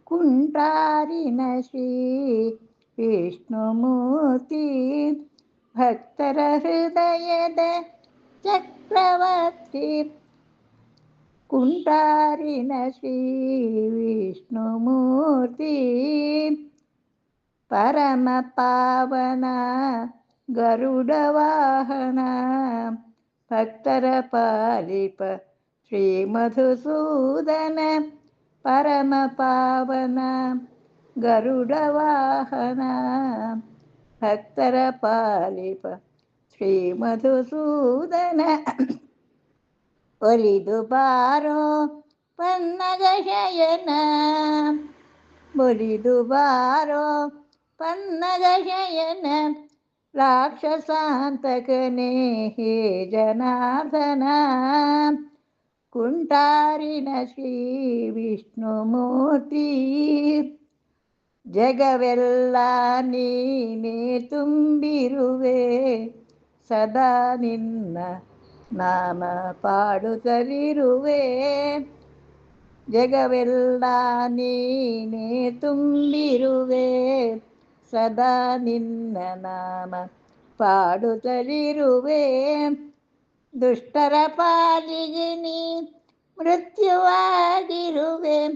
ಕುಂಟಾರಿನ ಶ್ರೀ ವಿಷ್ಣುಮೂರ್ತಿ ಭಕ್ತರ ಹೃದಯದ ಚಕ್ರವರ್ತಿ. ಕುಂಟಾರಿನ ಶ್ರೀ ವಿಷ್ಣುಮೂರ್ತಿ ಪರಮ ಪಾವನ ಗರುಡ ವಾಹನ ಭಕ್ತರ ಪಾಲಿಪ ಶ್ರೀ ಮಧುಸೂದನ ಪರಮ ಪಾವನ ಗರುಡ ವಾಹನ ಭಕ್ತರ ಪಾಲಿಪ ಶ್ರೀ ಮಧುಸೂದನ. ಒಲಿದು ಬಾರೋ ಪನ್ನಗ ಶಯನ ಒಲಿದು ಬಾರೋ ಪನ್ನಗ ಶಯನ ರಾಕ್ಷಸಾಂತಕನೇ ಹೇ ಜನಾರ್ದನ. ಕುಂಟಾರಿನ ಶ್ರೀ ವಿಷ್ಣುಮೂರ್ತಿ ಜಗವೆಲ್ಲ ನೀನೇ ತುಂಬಿರುವೆ ಸದಾ ನಿನ್ನ ನಾಮ ಪಾಡುತ್ತಲಿರುವೆ. ಜಗವೆಲ್ಲ ನೀನೇ ತುಂಬಿರುವೆ ಸದಾ ನಿನ್ನ ನಾಮ ಪಾಡುತ್ತಲಿರುವೆ. ದುಷ್ಟರ ಪಾಲಿಗೆ ನೀ ಮೃತ್ಯುವಾಗಿರುವೆ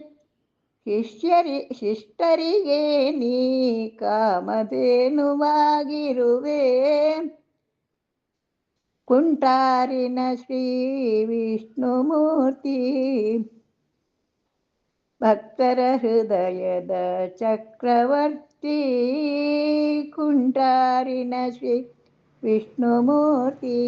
ಶಿಷ್ಟರಿಗೆ ನೀ ಕಾಮಧೇನುವಾಗಿರುವೆ. ಕುಂಟಾರಿನ ಶ್ರೀ ವಿಷ್ಣುಮೂರ್ತಿ ಭಕ್ತರ ಹೃದಯದ ಚಕ್ರವರ್ತಿ. ಕುಂಟಾರಿನ ಶ್ರೀ ವಿಷ್ಣುಮೂರ್ತಿ.